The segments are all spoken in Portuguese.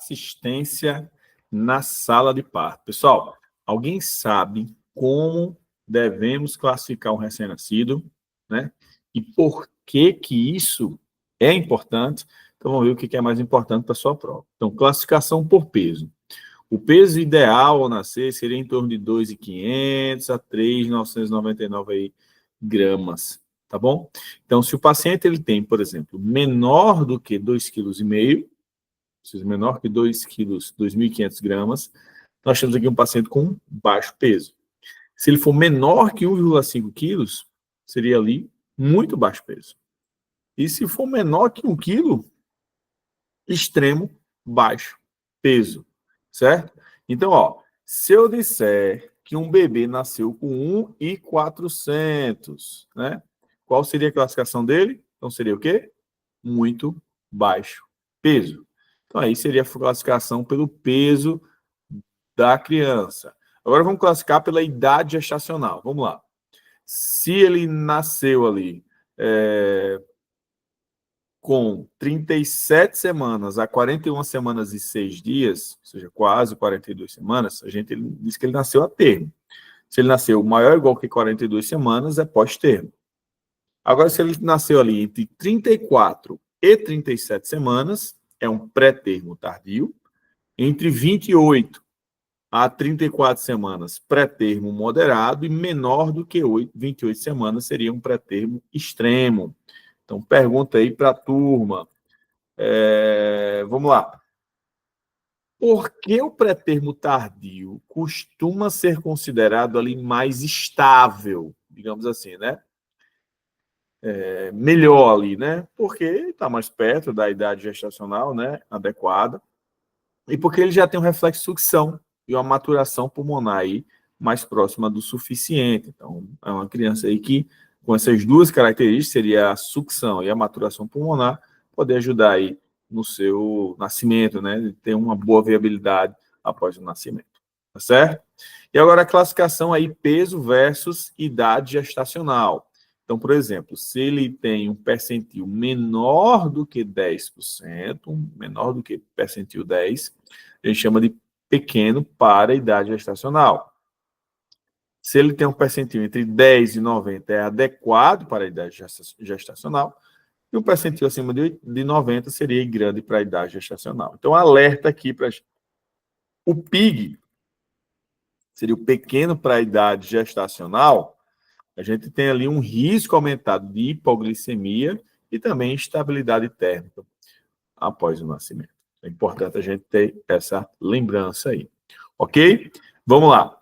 assistência na sala de parto. Pessoal, alguém sabe como devemos classificar um recém-nascido, né? E por que que isso é importante? Então, vamos ver o que é mais importante para a sua prova. Então, classificação por peso. O peso ideal ao nascer seria em torno de 2.500 a 3.999 aí, gramas, tá bom? Então, se o paciente ele tem, por exemplo, menor do que 2,5 kg, ou seja, menor que 2 quilos, 2.500 gramas, nós temos aqui um paciente com baixo peso. Se ele for menor que 1,5 quilos, seria ali muito baixo peso. E se for menor que 1 quilo, extremo baixo peso, certo? Então, ó, se eu disser que um bebê nasceu com 1.400, né? Qual seria a classificação dele? Então, seria o quê? Muito baixo peso. Então, aí seria a classificação pelo peso da criança. Agora, vamos classificar pela idade gestacional. Vamos lá. Se ele nasceu ali com 37 semanas a 41 semanas e 6 dias, ou seja, quase 42 semanas, a gente diz que ele nasceu a termo. Se ele nasceu maior ou igual que 42 semanas, é pós-termo. Agora, se ele nasceu ali entre 34 e 37 semanas, é um pré-termo tardio. Entre 28 a 34 semanas, pré-termo moderado, e menor do que 28 semanas seria um pré-termo extremo. Então, pergunta aí para a turma. Vamos lá. Por que o pré-termo tardio costuma ser considerado ali mais estável, digamos assim, né? Melhor ali, né? Porque está mais perto da idade gestacional, né? Adequada. E porque ele já tem um reflexo de sucção e uma maturação pulmonar aí mais próxima do suficiente. Então, é uma criança aí que, com essas duas características, seria a sucção e a maturação pulmonar, poder ajudar aí no seu nascimento, né? De ter uma boa viabilidade após o nascimento. Tá certo? E agora a classificação aí, peso versus idade gestacional. Então, por exemplo, se ele tem um percentil menor do que 10%, menor do que percentil 10, a gente chama de pequeno para a idade gestacional. Se ele tem um percentil entre 10 e 90, é adequado para a idade gestacional. E um percentil acima de 90 seria grande para a idade gestacional. Então, alerta aqui para o PIG, seria o pequeno para a idade gestacional. A gente tem ali um risco aumentado de hipoglicemia e também instabilidade térmica após o nascimento. É importante a gente ter essa lembrança aí. Ok? Vamos lá.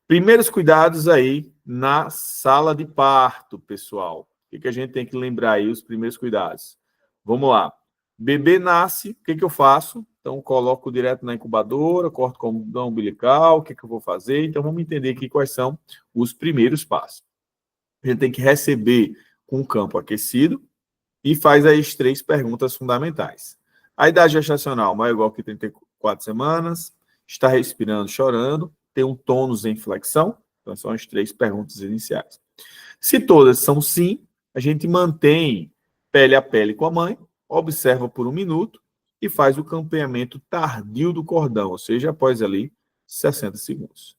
Primeiros cuidados aí na sala de parto, pessoal. O que a gente tem que lembrar aí, os primeiros cuidados? Vamos lá. Bebê nasce, o que eu faço? Então, coloco direto na incubadora, corto o cordão umbilical, o que eu vou fazer? Então, vamos entender aqui quais são os primeiros passos. A gente tem que receber com o campo aquecido e faz as 3 perguntas fundamentais. A idade gestacional maior ou igual que 34 semanas, está respirando, chorando, tem um tônus em flexão, então são as 3 perguntas iniciais. Se todas são sim, a gente mantém pele a pele com a mãe, observa por 1 minuto e faz o campeamento tardio do cordão, ou seja, após ali 60 segundos.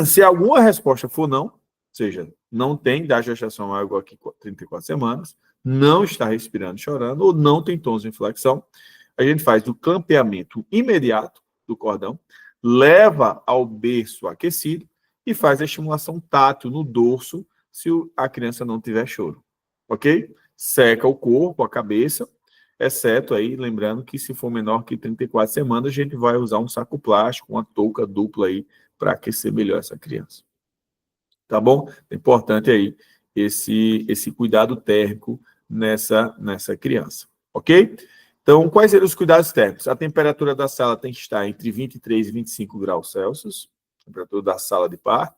Se alguma resposta for não, ou seja, não tem idade gestacional igual que 34 semanas, não está respirando, chorando, ou não tem tons de inflexão, a gente faz o clampeamento imediato do cordão, leva ao berço aquecido e faz a estimulação tátil no dorso se a criança não tiver choro. Ok? Seca o corpo, a cabeça, exceto aí, lembrando que se for menor que 34 semanas, a gente vai usar um saco plástico, uma touca dupla aí, para aquecer melhor essa criança. Tá bom? É importante aí esse cuidado térmico nessa criança. Ok? Então, quais seriam os cuidados térmicos? A temperatura da sala tem que estar entre 23 e 25 graus Celsius, temperatura da sala de parto.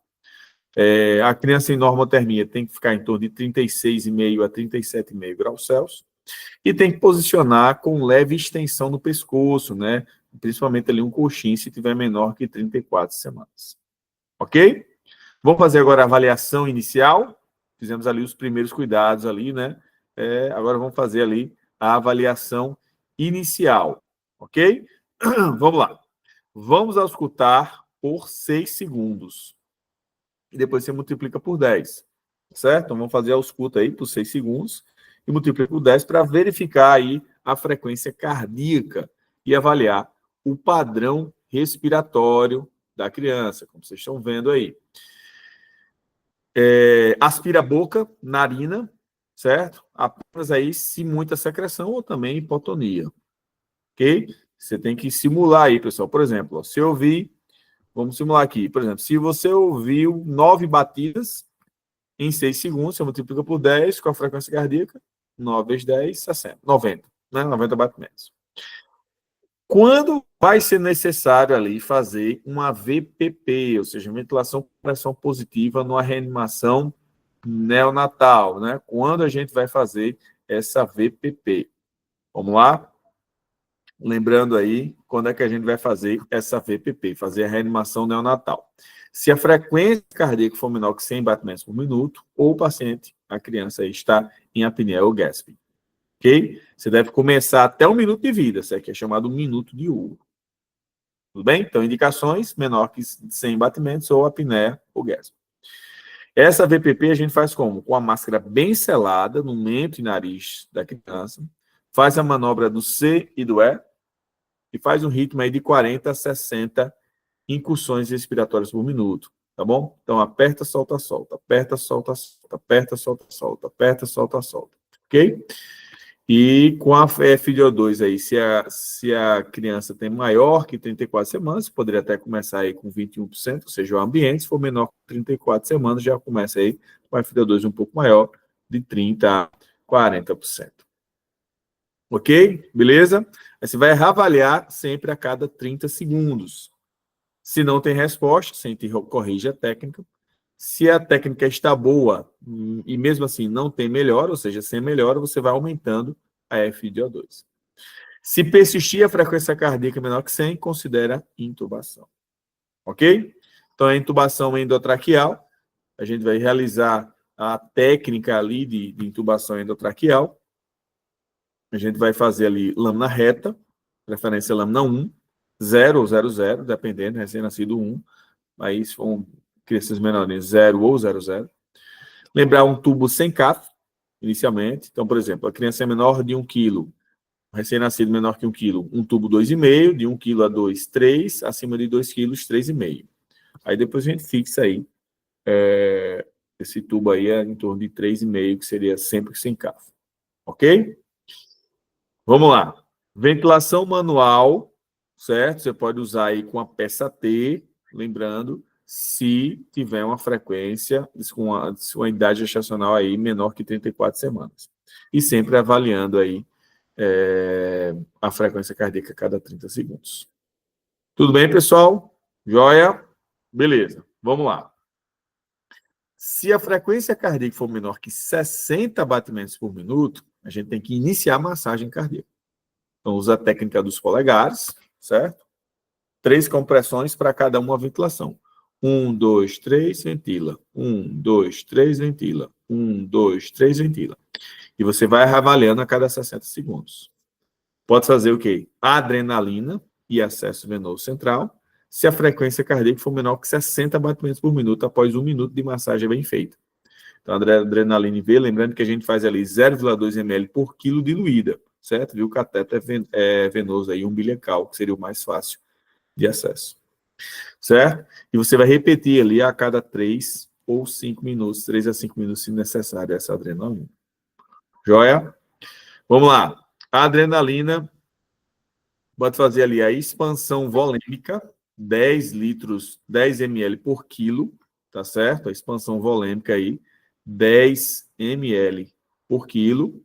A criança em normotermia tem que ficar em torno de 36,5 a 37,5 graus Celsius. E tem que posicionar com leve extensão no pescoço, né? Principalmente ali um coxim, se tiver menor que 34 semanas. Ok? Vamos fazer agora a avaliação inicial. Fizemos ali os primeiros cuidados ali, né? Agora vamos fazer ali a avaliação inicial. Ok? Vamos lá. Vamos auscultar por 6 segundos. E depois você multiplica por 10. Certo? Então, vamos fazer a ausculta aí por 6 segundos e multiplica por 10 para verificar aí a frequência cardíaca e avaliar o padrão respiratório da criança, como vocês estão vendo aí. Aspira a boca, narina, certo? Apenas aí se muita secreção ou também hipotonia. Ok? Você tem que simular aí, pessoal. Por exemplo, ó, se eu ouvir, vamos simular aqui. Por exemplo, se você ouviu 9 batidas em 6 segundos, você multiplica por 10 com a frequência cardíaca, 9 vezes 10, 60, 90, né? 90 batimentos. Quando vai ser necessário ali fazer uma VPP, ou seja, ventilação com pressão positiva numa reanimação neonatal, né? Quando a gente vai fazer essa VPP? Vamos lá? Lembrando aí, quando é que a gente vai fazer essa VPP, fazer a reanimação neonatal. Se a frequência cardíaca for menor que 100 batimentos por minuto, ou o paciente, a criança aí, está em apneia ou gasping. Ok? Você deve começar até 1 minuto de vida, isso aqui é chamado minuto de ouro. Tudo bem? Então, indicações menor que 100 batimentos ou apneia ou gasping. Essa VPP a gente faz como? Com a máscara bem selada no mento e nariz da criança, faz a manobra do C e do E, e faz um ritmo aí de 40 a 60 incursões respiratórias por minuto, tá bom? Então, aperta, solta, solta, aperta, solta, solta, aperta, solta, solta, aperta, solta, solta, ok? E com a FiO2 aí, se a criança tem maior que 34 semanas, poderia até começar aí com 21%, ou seja, o ambiente, se for menor que 34 semanas, já começa aí com a FiO2 um pouco maior, de 30% a 40%. Ok? Beleza? Aí você vai reavaliar sempre a cada 30 segundos. Se não tem resposta, você corrige a técnica. Se a técnica está boa e mesmo assim não tem melhora, ou seja, sem melhora, você vai aumentando a FiO2. Se persistir a frequência cardíaca menor que 100, considera intubação. Ok? Então, a intubação endotraqueal, a gente vai realizar a técnica ali de intubação endotraqueal. A gente vai fazer ali lâmina reta, preferência lâmina 1, 0 ou 00, dependendo, recém-nascido 1. Aí, se for crianças menores, 0 ou 00. Lembrar um tubo sem CAF, inicialmente. Então, por exemplo, a criança é menor de 1 kg, recém-nascido menor que 1 kg, um tubo 2,5, de 1 kg a 2, 3, acima de 2 kg, 3,5. Aí depois a gente fixa aí, esse tubo aí é em torno de 3,5, que seria sempre sem CAF. Ok? Vamos lá. Ventilação manual, certo? Você pode usar aí com a peça T, lembrando, se tiver uma frequência, com uma idade gestacional aí menor que 34 semanas. E sempre avaliando aí a frequência cardíaca a cada 30 segundos. Tudo bem, pessoal? Joia? Beleza. Vamos lá. Se a frequência cardíaca for menor que 60 batimentos por minuto, a gente tem que iniciar a massagem cardíaca. Então, usa a técnica dos polegares, certo? 3 compressões para cada uma ventilação. 1, 2, 3, ventila. 1, 2, 3, ventila. 1, 2, 3, ventila. E você vai reavaliando a cada 60 segundos. Pode fazer o quê? Adrenalina e acesso venoso central, se a frequência cardíaca for menor que 60 batimentos por minuto após 1 minuto de massagem bem feita. Então, a adrenalina IV, lembrando que a gente faz ali 0,2 ml por quilo diluída, certo? E o cateter venoso aí, umbilical, que seria o mais fácil de acesso. Certo? E você vai repetir ali a cada 3 ou 5 minutos, 3 a 5 minutos, se necessário, essa adrenalina. Joia? Vamos lá. A adrenalina pode fazer ali a expansão volêmica, 10 litros, 10 ml por quilo, tá certo? A expansão volêmica aí, 10 ml por quilo,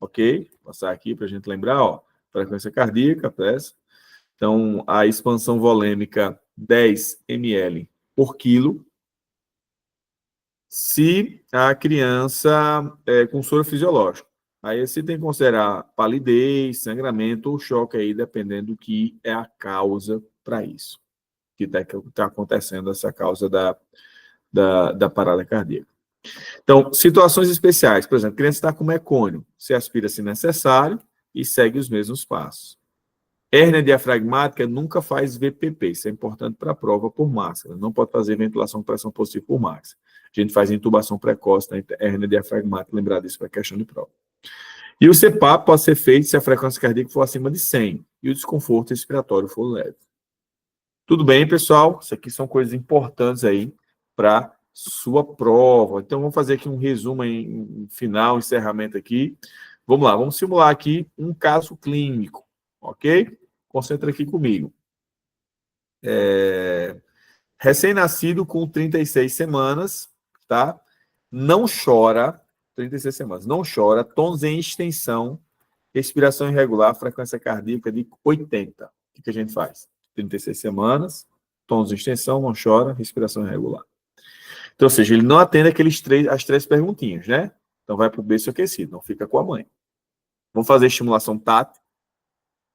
ok? Vou passar aqui para a gente lembrar, ó, frequência cardíaca, pressa. Então, a expansão volêmica, 10 ml por quilo, se a criança é com soro fisiológico. Aí você tem que considerar palidez, sangramento ou choque aí, dependendo do que é a causa para isso. Que está acontecendo essa causa da parada cardíaca. Então, situações especiais. Por exemplo, a criança está com mecônio. Você aspira se necessário e segue os mesmos passos. Hérnia diafragmática nunca faz VPP, isso é importante para a prova por máscara. Não pode fazer ventilação com pressão positiva por máscara. A gente faz intubação precoce na hérnia diafragmática, lembrar disso para questão de prova. E o CPAP pode ser feito se a frequência cardíaca for acima de 100 e o desconforto respiratório for leve. Tudo bem, pessoal? Isso aqui são coisas importantes aí para sua prova. Então, vamos fazer aqui um resumo em final, encerramento aqui. Vamos lá, vamos simular aqui um caso clínico, ok? Concentra aqui comigo. Recém-nascido com 36 semanas, tá? Não chora, 36 semanas, não chora, tons em extensão, respiração irregular, frequência cardíaca de 80. O que a gente faz? 36 semanas, tons em extensão, não chora, respiração irregular. Então, ou seja, ele não atende as três perguntinhas, né? Então, vai para o berço aquecido, não fica com a mãe. Vamos fazer estimulação tátil.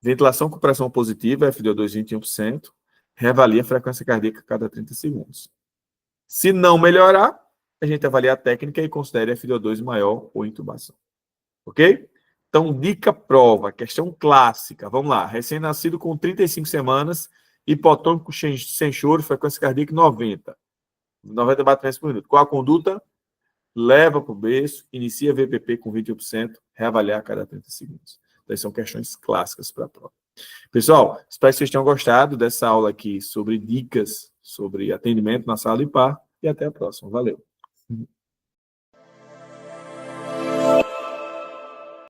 Ventilação com pressão positiva, FiO2 21%. Reavalia a frequência cardíaca a cada 30 segundos. Se não melhorar, a gente avalia a técnica e considera FiO2 maior ou intubação. Ok? Então, dica prova, questão clássica. Vamos lá. Recém-nascido com 35 semanas, hipotônico sem choro, frequência cardíaca 90. 90 batimentos por minuto. Qual a conduta? Leva para o berço, inicia VPP com 21%, reavaliar a cada 30 segundos. Então, são questões clássicas para a prova. Pessoal, espero que vocês tenham gostado dessa aula aqui sobre dicas sobre atendimento na sala de par e até a próxima. Valeu!